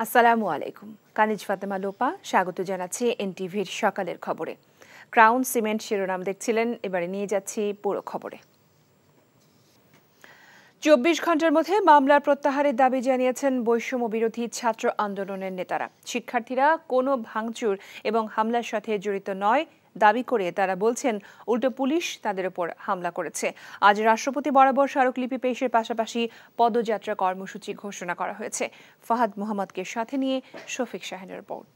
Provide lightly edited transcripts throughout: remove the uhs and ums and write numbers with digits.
আসসালামু আলাইকুম। কানিজ ফাতেমা লোপা স্বাগত জানাচ্ছি এনটিভির সকালের খবরে। ক্রাউন সিমেন্ট শিরোনাম দেখছিলেন, এবারে নিয়ে যাচ্ছি পুরো খবরে। ২৪ ঘন্টার মধ্যে মামলার প্রত্যাহারের দাবি জানিয়েছেন বৈষম্য বিরোধী ছাত্র আন্দোলনের নেতারা। শিক্ষার্থীরা কোনো ভাঙচুর এবং হামলার সাথে জড়িত নয় দাবি করে তারা বলছেন উল্টো পুলিশ তাদের উপর হামলা করেছে। আজ রাষ্ট্রপতি বরাবর স্মারকলিপি পেশের পাশাপাশি পদযাত্রা কর্মসূচি ঘোষণা করা হয়েছে। ফাহাদ মোহাম্মদকে সাথে নিয়ে শফিক শাহিনের রিপোর্ট।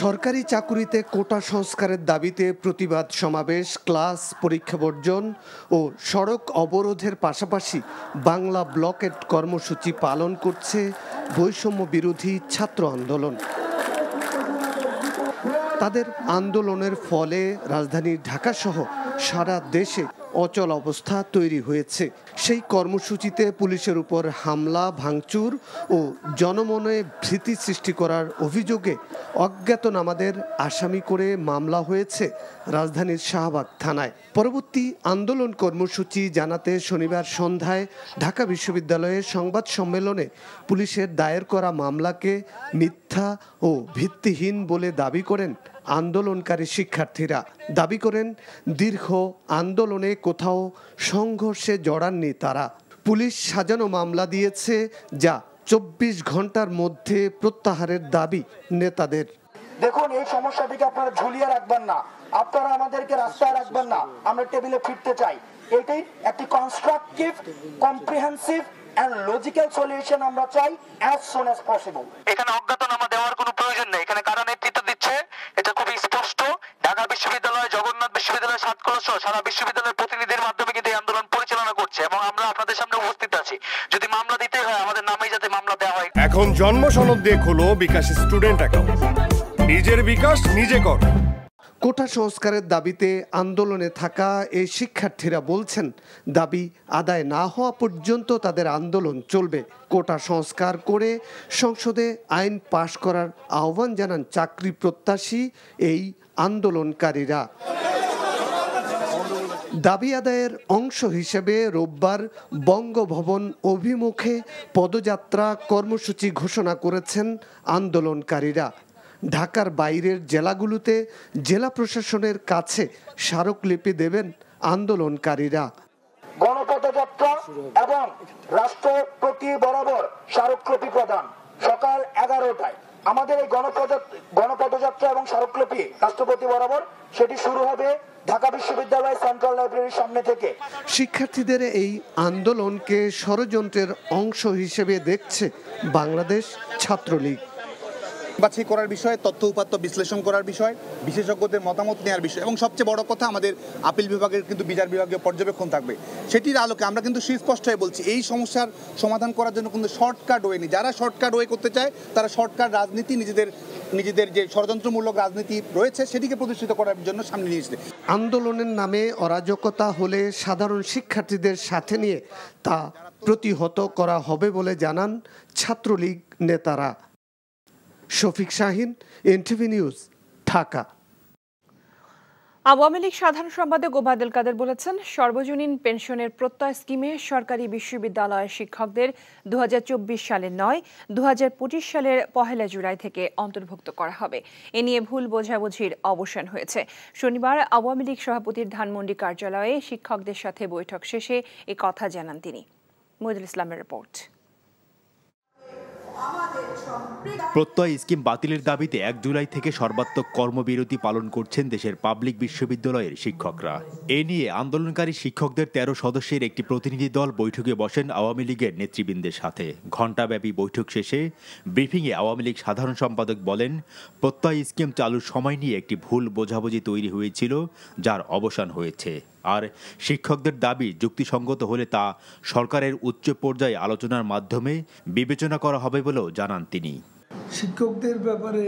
সরকারি চাকুরিতে কোটা সংস্কারের দাবিতে প্রতিবাদ সমাবেশ, ক্লাস, পরীক্ষা বর্জন ও সড়ক অবরোধের পাশাপাশি বাংলা ব্লকেট কর্মসূচি পালন করছে বৈষম্য বিরোধী ছাত্র আন্দোলন। তাদের আন্দোলনের ফলে রাজধানী ঢাকাসহ সারা দেশে অচল অবস্থা তৈরি হয়েছে। সেই কর্মসূচিতে পুলিশের উপর হামলা, ভাঙচুর ও জনমনে ভীতি সৃষ্টি করার অভিযোগে অজ্ঞাতনামাদের আসামি করে মামলা হয়েছে রাজধানীর শাহবাগ থানায়। পরবর্তী আন্দোলন কর্মসূচি জানাতে শনিবার সন্ধ্যায় ঢাকা বিশ্ববিদ্যালয়ে সংবাদ সম্মেলনে পুলিশের দায়ের করা মামলাকে মিথ্যা ও ভিত্তিহীন বলে দাবি করেন আন্দোলনকারী শিক্ষার্থীরা। দাবি করেন দীর্ঘ আন্দোলনে কোথাও সংঘর্ষে জড়াননি তারা। পুলিশ সাজানো মামলা দিয়েছে, যা ২৪ ঘন্টার মধ্যে প্রত্যাহারের দাবি নেতাদের। দেখুন, এই সমস্যাটিকে আপনারা ঝুলিয়ে রাখবেন না, আপনারা আমাদেরকে রাস্তায় রাখবেন না, আমরা টেবিলে ফিরতে চাই। এটাই একটি constructive, comprehensive and logical solution আমরা চাই অ্যাজ সুন অ্যাজ পসিবল। এখানে অজ্ঞাতনামা দেওয়ার কোনো প্রয়োজন নেই। এখানে কারা নেতৃত্ব দিচ্ছে এটা খুবই স্পষ্ট। ঢাকা বিশ্ববিদ্যালয়, জগন্নাথ বিশ্ববিদ্যালয়, সাতক্ষীরা সহ সারা বিশ্ববিদ্যালয়ের প্রতিনিধির মাধ্যমে কিন্তু এই আন্দোলন পরিচালনা করছে এবং আমরা আপনাদের সামনে উপস্থিত আছি। যদি মামলা দিতে হয় আমাদের নামেই যাতে মামলা দেওয়া হয়। এখন জন্ম সনদ দিয়ে খোলো বিকাশ স্টুডেন্ট অ্যাকাউন্ট। নিজের বিকাশ নিজে কর। কোটা সংস্কারের দাবিতে আন্দোলনে থাকা এই শিক্ষার্থীরা বলছেন, দাবি আদায় না হওয়া পর্যন্ত তাদের আন্দোলন চলবে। কোটা সংস্কার করে সংসদে আইন পাশ করার আহ্বান জানান চাকরি প্রত্যাশী এই আন্দোলনকারীরা। দাবি আদায়ের অংশ হিসেবে রোববার বঙ্গভবন অভিমুখে পদযাত্রা কর্মসূচি ঘোষণা করেছেন আন্দোলনকারীরা। ঢাকার বাইরের জেলাগুলোতে জেলা প্রশাসনের কাছে স্মারকলিপি দেবেন আন্দোলনকারীরা। গণপদযাত্রা এবং রাষ্ট্রপতি বরাবর স্মারকলিপি প্রদান সকাল 11টায়। আমাদের এই গণপদযাত্রা এবং স্মারকলিপি রাষ্ট্রপতি বরাবর সেটি শুরু হবে ঢাকা বিশ্ববিদ্যালয় সেন্ট্রাল লাইব্রেরির সামনে থেকে। শিক্ষার্থীদের এই আন্দোলনকে ষড়যন্ত্রের অংশ হিসেবে দেখছে বাংলাদেশ ছাত্রলীগ। বাছাই করার বিষয়, তথ্য উপাত্ত বিশ্লেষণ করার বিষয়, বিশেষজ্ঞদের মতামত নেওয়ার বিষয় এবং সবচেয়ে বড় কথা আমাদের আপিল বিভাগের কিন্তু বিচার বিভাগীয় পর্যবেক্ষণ থাকবে। সেটির আলোকে আমরা কিন্তু সুস্পষ্ট হয়ে বলছি এই সমস্যার সমাধান করার জন্য কিন্তু শর্টকাট ওয়ে নেই। যারা শর্টকাট ওয়ে করতে চায় তারা শর্টকাট রাজনীতি, নিজেদের যে ষড়যন্ত্রমূলক রাজনীতি রয়েছে সেটিকে প্রতিষ্ঠিত করার জন্য সামনে নিয়ে এসেছে। আন্দোলনের নামে অরাজকতা হলে সাধারণ শিক্ষার্থীদের সাথে নিয়ে তা প্রতিহত করা হবে বলে জানান ছাত্রলীগ নেতারা। Shafiq Shahin, NTV news, Dhaka. Awami League সাধারণ সম্পাদক ওবায়দুল কাদের বলেছেন, সর্বজনীন পেনশনের প্রত্যয় স্কিমে সরকারি বিশ্ববিদ্যালয়ের শিক্ষকদের ২০২৪ সালের নয় ২০২৫ সালের ১ জুলাই থেকে অন্তর্ভুক্ত করা হবে। এ নিয়ে ভুল বোঝাবুঝির অবসান হয়েছে। শনিবার আওয়ামী লীগ সভাপতির ধানমন্ডি কার্যালয়ে শিক্ষকদের সাথে বৈঠক শেষে এ কথা জানান তিনি। মহিদুল ইসলামের রিপোর্ট। প্রত্যয় স্কিম বাতিলের দাবিতে ১ জুলাই থেকে সর্বাত্মক কর্মবিরতি পালন করছেন দেশের পাবলিক বিশ্ববিদ্যালয়ের শিক্ষকরা। এ নিয়ে আন্দোলনকারী শিক্ষকদের ১৩ সদস্যের একটি প্রতিনিধি দল বৈঠকে বসেন আওয়ামী লীগের নেতৃবৃন্দের সাথে। ঘণ্টাব্যাপী বৈঠক শেষে ব্রিফিংয়ে আওয়ামী লীগ সাধারণ সম্পাদক বলেন, প্রত্যয় স্কিম চালুর সময় নিয়ে একটি ভুল বোঝাবুঝি তৈরি হয়েছিল, যার অবসান হয়েছে। আর শিক্ষকদের দাবি যুক্তিসঙ্গত হলে তা সরকারের উচ্চ পর্যায়ে আলোচনার মাধ্যমে বিবেচনা করা হবে বলেও জানান তিনি। শিক্ষকদের ব্যাপারে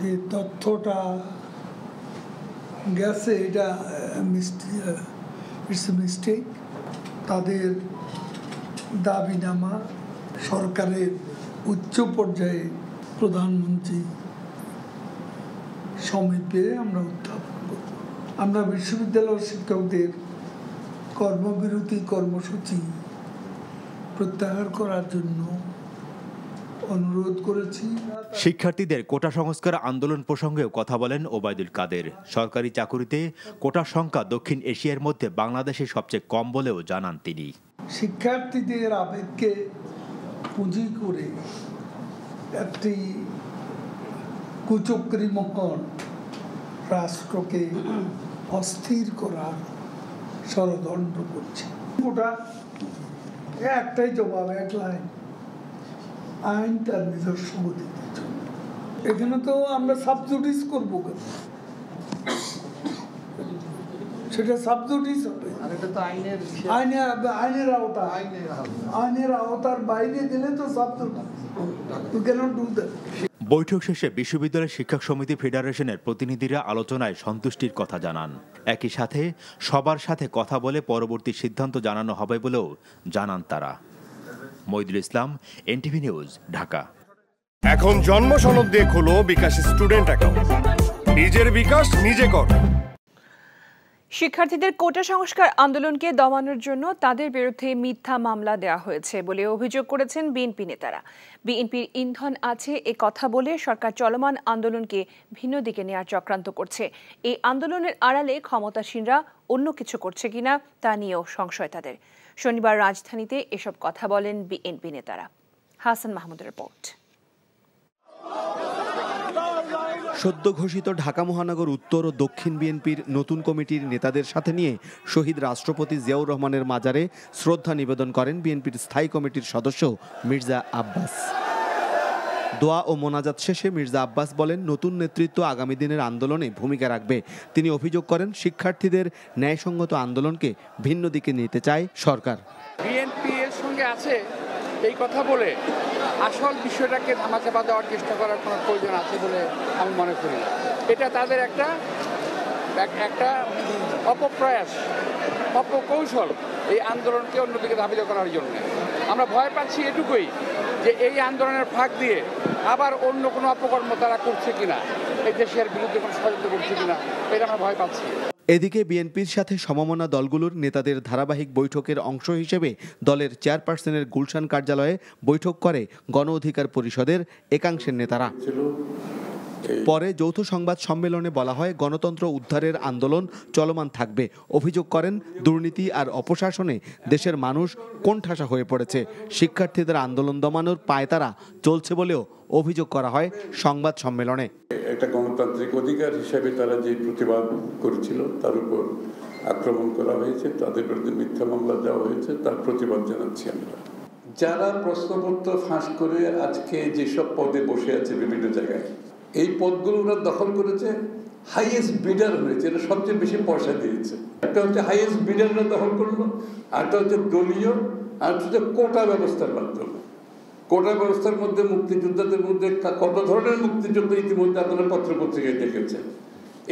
যে তথ্যটা গেছে এটা ইটস মিস্টেক। তাদের দাবিনামা সরকারের উচ্চ পর্যায়ে প্রধানমন্ত্রী সমিতিতে আমরা উত্থাপন করব। আমরা বিশ্ববিদ্যালয়ের শিক্ষকদের কর্মবিরতি কর্মসূচি প্রত্যাহার করার জন্য অনুরোধ করেছি। শিক্ষার্থীদের কোটা সংস্কার আন্দোলন প্রসঙ্গেও কথা বলেন ওবায়দুল কাদের। সরকারি চাকুরিতে কোটার সংখ্যা দক্ষিণ এশিয়ার মধ্যে বাংলাদেশে সবচেয়ে কম বলেও জানান তিনি। শিক্ষার্থীদের আবেগকে পুঁজি করে একটি কুচক্রী মহল রাষ্ট্রকে অস্থির করার ষড়যন্ত্র করছে। ওটা একটাই জবাব, এক লাইন, আইন তার নিজস্ব গতিতে চলবে। এখানে তো আমরা সাবজুডিস করবো, সেটা সাবজুডিস হবে, আইনের আওতার বাইরে গেলে তো sub judice. You cannot do that. বৈঠক শেষে বিশ্ববিদ্যালয় শিক্ষক সমিতি ফেডারেশনের প্রতিনিধিরা আলোচনায় সন্তুষ্টির কথা জানান। একই সাথে সবার সাথে কথা বলে পরবর্তী সিদ্ধান্ত জানানো হবে বলেও জানান তারা। মইদুল ইসলাম, এনটিভি নিউজ, ঢাকা। এখন জন্ম সনদ দিয়ে খোলো বিকাশ স্টুডেন্ট অ্যাকাউন্ট। নিজের বিকাশ নিজে কর। শিক্ষার্থীদের কোটা সংস্কার আন্দোলনকে দমানোর জন্য তাদের বিরুদ্ধে মিথ্যা মামলা দেওয়া হয়েছে বলে অভিযোগ করেছেন বিএনপি নেতারা। বিএনপির ইন্ধন আছে এ কথা বলে সরকার চলমান আন্দোলনকে ভিন্ন দিকে নেওয়ার চক্রান্ত করছে। এই আন্দোলনের আড়ালে ক্ষমতাসীনরা অন্য কিছু করছে কিনা তা নিয়েও সংশয় তাদের। শনিবার রাজধানীতে এসব কথা বলেন বিএনপি নেতারা। হাসান মাহমুদের রিপোর্ট। সদ্য ঘোষিত ঢাকা মহানগর উত্তর ও দক্ষিণ বিএনপির নতুন কমিটির নেতাদের সাথে নিয়ে শহীদ রাষ্ট্রপতি জিয়াউর রহমানের মাজারে শ্রদ্ধা নিবেদন করেন বিএনপির স্থায়ী কমিটির সদস্য মির্জা আব্বাস। দোয়া ও মোনাজাত শেষে মির্জা আব্বাস বলেন, নতুন নেতৃত্ব আগামী দিনের আন্দোলনে ভূমিকা রাখবে। তিনি অভিযোগ করেন, শিক্ষার্থীদের ন্যায়সঙ্গত আন্দোলনকে ভিন্ন দিকে নিতে চায় সরকার। বিএনপি এর সঙ্গে আছে এই কথা বলে আসল বিষয়টাকে ধামাচাপা দেওয়ার চেষ্টা করার কোনো প্রয়োজন আছে বলে আমি মনে করি না। এটা তাদের একটা অপপ্রয়াস, অপকৌশল এই আন্দোলনকে অন্যদিকে ধাবিত করার জন্য। আমরা ভয় পাচ্ছি এটুকুই যে এই আন্দোলনের ফাঁক দিয়ে আবার অন্য কোনো অপকর্ম তারা করছে কিনা, এই দেশের বিরুদ্ধে কোনো ষড়যন্ত্র করছে কিনা, এটা আমরা ভয় পাচ্ছি। এদিকে বিএনপির সাথে সমমনা দলগুলোর নেতাদের ধারাবাহিক বৈঠকের অংশ হিসেবে দলের চেয়ারপারসনের গুলশান কার্যালয়ে বৈঠক করে গণ অধিকার পরিষদের একাংশের নেতারা। পরে যৌথ সংবাদ সম্মেলনে বলা হয়, গণতন্ত্র উদ্ধারের আন্দোলন চলমান থাকবে। অভিযোগ করেন, দুর্নীতি আর অপশাসনে দেশের মানুষ কোণঠাসা হয়ে পড়েছে। শিক্ষার্থীদের আন্দোলন দমানোর পায়তারা চলছে বলেও অভিযোগ করা হয় সংবাদ সম্মেলনে। একটা গণতান্ত্রিক অধিকার হিসেবে তারা যে প্রতিবাদ করেছিল তার উপর আক্রমণ করা হয়েছে, তাদের বিরুদ্ধে মিথ্যা মামলা দেওয়া হয়েছে, তার প্রতিবাদ জানাচ্ছি আমরা। যারা প্রশ্নপত্র ফাঁস করে আজকে যেসব পদে বসে আছে বিভিন্ন জায়গায়, এই পদগুলো ওরা দখল করেছে, হাইয়েস্ট বিডার হয়েছে, এটা সবচেয়ে বেশি পয়সা দিয়েছে। একটা হচ্ছে হাইয়েস্ট বিডাররা দখল করলো, আরেকটা হচ্ছে দলীয়, আর হচ্ছে কোটা ব্যবস্থার মাধ্যমে। কোটা ব্যবস্থার মধ্যে মুক্তিযোদ্ধাদের মধ্যে কত ধরনের মুক্তিযুদ্ধ ইতিমধ্যে আপনারা পত্রপত্রিকায় দেখেছেন,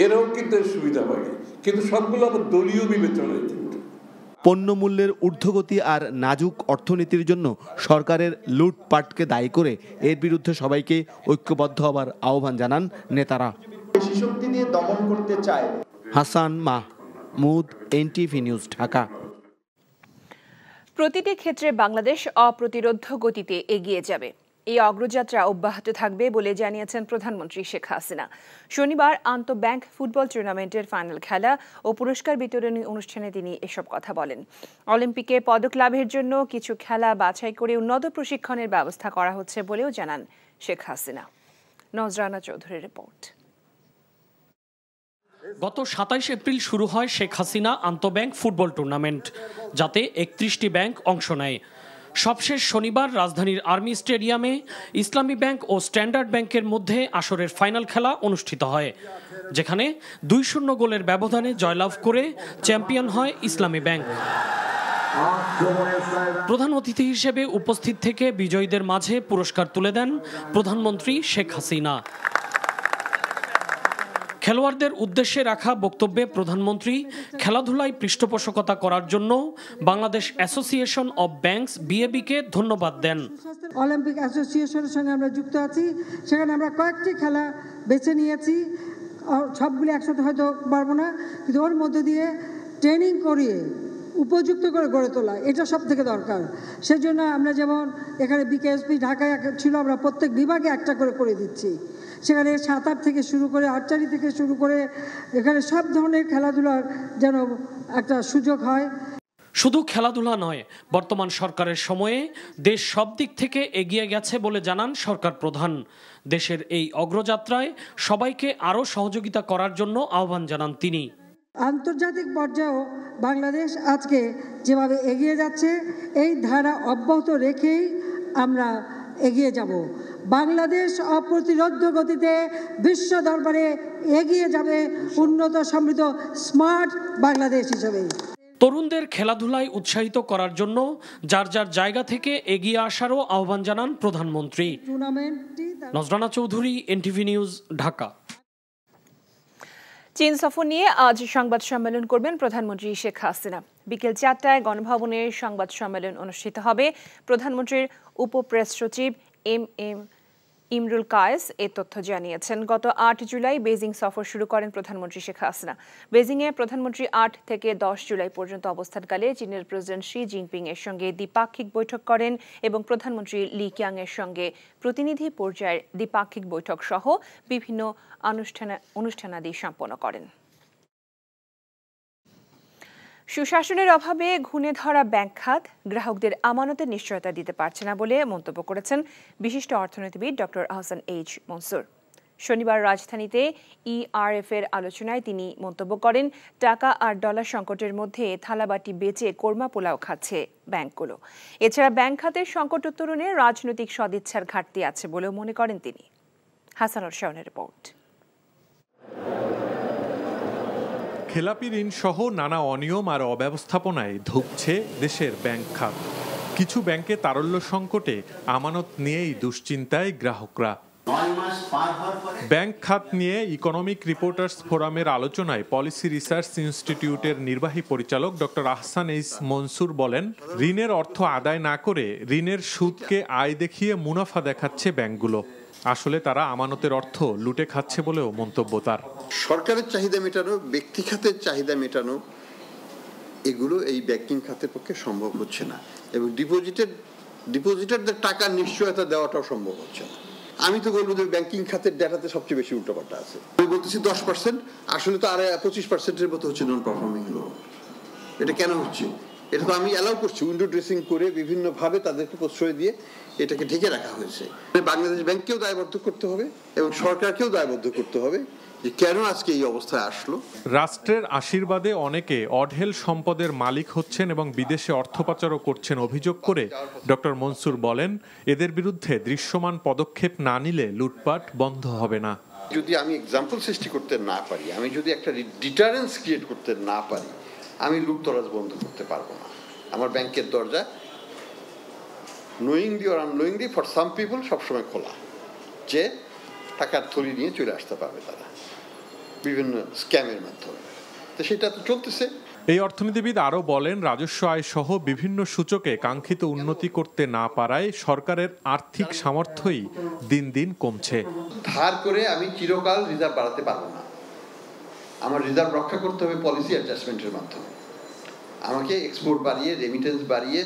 এরাও কিন্তু সুবিধা পায়, কিন্তু সবগুলো আবার দলীয় বিবেচনায়। কিন্তু পণ্যমূল্যের ঊর্ধ্বগতি আর নাজুক অর্থনীতির জন্য সরকারের লুটপাটকে দায়ী করে এর বিরুদ্ধে সবাইকে ঐক্যবদ্ধ হবার আহ্বান জানান নেতারা। শক্তি দিয়ে দমন করতে চায়। Hasan Mahmud, NTV news, Dhaka. প্রতিটি ক্ষেত্রে বাংলাদেশ অপ্রতিরোধ গতিতে এগিয়ে যাবে। এই অগ্রযাত্রা অব্যাহত থাকবে বলে জানিয়েছেন প্রধানমন্ত্রী শেখ হাসিনা। শনিবার আন্তঃব্যাংক ফুটবল টুর্নামেন্টের ফাইনাল খেলা ও পুরস্কার বিতরণী অনুষ্ঠানে তিনি এসব কথা বলেন। অলিম্পিকে পদক লাভের জন্য কিছু খেলা বাছাই করে উন্নত প্রশিক্ষণের ব্যবস্থা করা হচ্ছে বলেও জানান শেখ হাসিনা। নজরানা চৌধুরীর রিপোর্ট। গত ২৭ এপ্রিল শুরু হয় শেখ হাসিনা আন্তঃব্যাংক ফুটবল টুর্নামেন্ট, যাতে ৩১টি ব্যাংক অংশ নেয়। সবশেষ শনিবার রাজধানীর আর্মি স্টেডিয়ামে ইসলামী ব্যাংক ও স্ট্যান্ডার্ড ব্যাংকের মধ্যে আসরের ফাইনাল খেলা অনুষ্ঠিত হয়, যেখানে ২-০ গোলের ব্যবধানে জয়লাভ করে চ্যাম্পিয়ন হয় ইসলামী ব্যাংক। প্রধান অতিথি হিসেবে উপস্থিত থেকে বিজয়ীদের মাঝে পুরস্কার তুলে দেন প্রধানমন্ত্রী শেখ হাসিনা। খেলোয়াড়দের উদ্দেশ্যে রাখা বক্তব্যে প্রধানমন্ত্রী খেলাধুলায় পৃষ্ঠপোষকতা করার জন্য বাংলাদেশ অ্যাসোসিয়েশন অব ব্যাংকস বিএবিকে ধন্যবাদ দেন। অলিম্পিক অ্যাসোসিয়েশনের সঙ্গে আমরা যুক্ত আছি, সেখানে আমরা কয়েকটি খেলা বেছে নিয়েছি, সবগুলি একসাথে হয়তো পারবো না, কিন্তু ওর মধ্যে দিয়ে ট্রেনিং করিয়ে উপযুক্ত করে গড়ে তোলা, এটা সব থেকে দরকার। সেজন্য আমরা যেমন এখানে বিকেএসপি ঢাকায় ছিল, আমরা প্রত্যেক বিভাগে একটা করে দিচ্ছি। সেখানে সাঁতার থেকে শুরু করে আর্চারি থেকে শুরু করে এখানে সব ধরনের খেলাধুলার যেন একটা সুযোগ হয়। শুধু খেলাধুলা নয়, বর্তমান সরকারের সময়ে দেশ সব দিক থেকে এগিয়ে গেছে বলে জানান সরকার প্রধান। দেশের এই অগ্রযাত্রায় সবাইকে আরও সহযোগিতা করার জন্য আহ্বান জানান তিনি। আন্তর্জাতিক পর্যায়েও বাংলাদেশ আজকে যেভাবে এগিয়ে যাচ্ছে, এই ধারা অব্যাহত রেখেই আমরা এগিয়ে যাব। বাংলাদেশ অপ্রতিরোধ্য গতিতে বিশ্ব দরবারে এগিয়ে যাবে উন্নত সমৃদ্ধ স্মার্ট বাংলাদেশ হিসেবে। তরুণদের খেলাধুলায় উৎসাহিত করার জন্য যার যার জায়গা থেকে এগিয়ে আসারও আহ্বান জানান প্রধানমন্ত্রী। নজরানা চৌধুরী, এনটিভি নিউজ, ঢাকা। চীন সফর নিয়ে আজ সংবাদ সম্মেলন করবেন প্রধানমন্ত্রী শেখ হাসিনা। বিকেল 4টায় গণভবনে সংবাদ সম্মেলন অনুষ্ঠিত হবে। প্রধানমন্ত্রীর উপপ্রেস সচিব ইমরুল কায়েস এ তথ্য জানিয়েছেন। গত 8 জুলাই বেজিং সফর শুরু করেন প্রধানমন্ত্রী শেখ হাসিনা। বেজিংয়ে প্রধানমন্ত্রী 8 থেকে 10 জুলাই পর্যন্ত অবস্থানকালে চীনের প্রেসিডেন্ট শি জিনপিং এর সঙ্গে দ্বিপাক্ষিক বৈঠক করেন এবং প্রধানমন্ত্রী লি কিয়াং এর সঙ্গে প্রতিনিধি পর্যায়ের দ্বিপাক্ষিক বৈঠক সহ বিভিন্ন অনুষ্ঠানাদি সম্পন্ন করেন। সুশাসনের অভাবে ঘুণে ধরা ব্যাংক খাত গ্রাহকদের আমানতের নিশ্চয়তা দিতে পারছে না বলে মন্তব্য করেছেন বিশিষ্ট অর্থনীতিবিদ ডক্টর আহসান এইচ মনসুর। শনিবার রাজধানীতে ইআরএফ এর আলোচনায় তিনি মন্তব্য করেন, টাকা আর ডলার সংকটের মধ্যে থালাবাটি বেচে কোরমা পোলাও খাচ্ছে ব্যাংকগুলো। এছাড়া ব্যাংক খাতের সংকট উত্তরণে রাজনৈতিক সদিচ্ছার ঘাটতি আছে বলেও মনে করেন তিনি। হাসানুল শাওনের রিপোর্ট। খেলাপি ঋণ সহ নানা অনিয়ম আর অব্যবস্থাপনায় ধুঁকছে দেশের ব্যাংক খাত। কিছু ব্যাংকে তারল্য সংকটে আমানত নিয়েই দুশ্চিন্তায় গ্রাহকরা। ব্যাংক খাত নিয়ে ইকোনমিক রিপোর্টার্স ফোরামের আলোচনায় পলিসি রিসার্চ ইনস্টিটিউটের নির্বাহী পরিচালক ডক্টর আহসান এইচ মনসুর বলেন, ঋণের অর্থ আদায় না করে ঋণের সুদকে আয় দেখিয়ে মুনাফা দেখাচ্ছে ব্যাংকগুলো। আসলে তারা আমানতের অর্থ লুটে খাচ্ছে বলেও মন্তব্য তার। সরকারের চাহিদা মেটানো, ব্যক্তি খাতের চাহিদা এগুলো এই ব্যাংকিং খাতের পক্ষে সম্ভব হচ্ছে না এবং ডিপোজিটারদের টাকার নিশ্চয়তা দেওয়াটাও সম্ভব হচ্ছে না। আমি তো বলবো যে ব্যাংকিং খাতের ডেটাতে সবচেয়ে বেশি উল্টোপাল্টা আছে। আমি বলতেছি 10%, আসলে তো আর 25%-এর মতো হচ্ছে নন পারফর্মিং লোন। এটা কেন হচ্ছে? এটা তো আমি অ্যালাউ করছি, উইন্ডো ড্রেসিং করে বিভিন্নভাবে তাদেরকে প্রশ্রয় দিয়ে এটাকে ঢেকে রাখা হয়েছে। বাংলাদেশ ব্যাংককেও দায়বদ্ধ করতে হবে এবং সরকারকেও দায়বদ্ধ করতে হবে যে কেন আজকে এই অবস্থায় আসলো। রাষ্ট্রের আশীর্বাদে অনেকে অঢেল সম্পদের মালিক হচ্ছেন এবং বিদেশে অর্থ পাচারও করছেন অভিযোগ করে ডক্টর মনসুর বলেন, এদের বিরুদ্ধে দৃশ্যমান পদক্ষেপ না নিলে লুটপাট বন্ধ হবে না। যদি আমি এক্সাম্পল সৃষ্টি করতে না পারি, আমি যদি একটা ডিটারেন্স ক্রিয়েট করতে না পারি, আমি লুটতরাজ বন্ধ করতে পারবো না। আমার ব্যাংকের দরজা knowingly or unknowingly for some people সবসময় খোলা, যে টাকার থলি নিয়ে চলে আসতে পারবে তারা বিভিন্ন স্ক্যামের মাধ্যমে। তো সেটা তো চলতেছে। এই অর্থনীতিবিদ আরও বলেন, রাজস্ব আয় সহ বিভিন্ন সূচকে কাঙ্ক্ষিত উন্নতি করতে না পারায় সরকারের আর্থিক সামর্থ্যই দিন দিন কমছে। ধার করে আমি চিরকাল রিজার্ভ বাড়াতে পারবো না। আমার রিজার্ভ রক্ষা করতে হবে পলিসি অ্যাডজাস্টমেন্টের মাধ্যমে। আমাকে এক্সপোর্ট বাড়িয়ে, রেমিটেন্স বাড়িয়ে,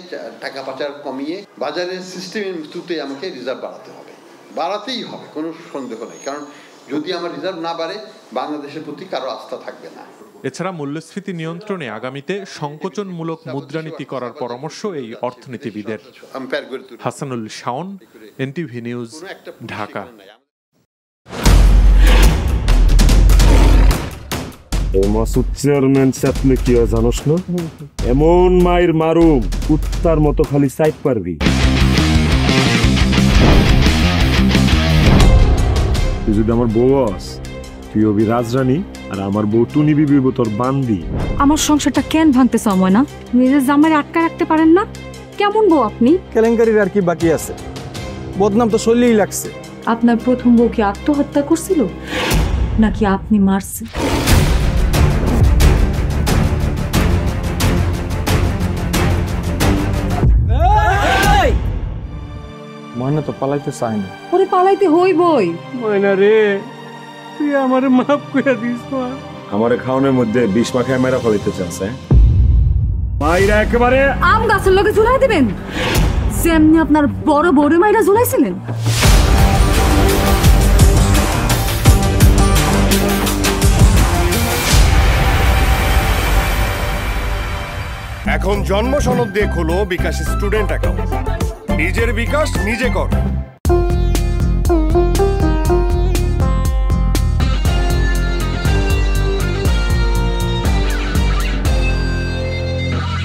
টাকা পাচার কমিয়ে বাজারের সিস্টেমের থ্রুতে আমাকে রিজার্ভ বাড়াতে হবে, বাড়াতেই হবে, কোনো সন্দেহ নেই। কারণ যদি আমার রিজার্ভ না বাড়ে, বাংলাদেশের প্রতি কারো আস্থা থাকবে না। এছাড়া মূল্যস্ফীতি নিয়ন্ত্রণে আগামীতে সংকোচনমূলক মুদ্রানীতি করার পরামর্শ এই অর্থনীতিবিদের। Hasanul Shaon, NTV news, Dhaka. Masud chairman আপনি কি জানোস না? এমন মায়ের মারুম কুত্তার মতো খালি সাইড পারবি। তুই যদি আমার বউ আস, তুই হবি রাজরানী আর আমার বউ টুনি বিবি তোর বান্দি। আমার সংসারটা কেন ভাঙতে সময় না? নিজের জামাই আটকা রাখতে পারেন না? কেমন বউ আপনি? কেলেঙ্কারির আর কি বাকি আছে? বদনাম তো শৈলেই লাগছে। আপনার প্রথম বউ কি আত্মহত্যা করছিল নাকি আপনি মারছেন? ময়না তো পালাইতে চায় না। ওরে পালাইতে হইবই। ময়না রে, তুই আমারে মাফ করে দিস। আমারে খাওয়ানোর মধ্যে বিষ মাখায় মেরা ফলাইতে চাস? মাইরা একেবারে আম গাছের লগে ঝুলাই দিবেন যেমনি আপনার বড় বড় মাইরা ঝুলাইছিলেন। এখন জন্ম সনদ দিয়ে খোলো বিকাশ স্টুডেন্ট অ্যাকাউন্ট। নিজের বিকাশ নিজে কর।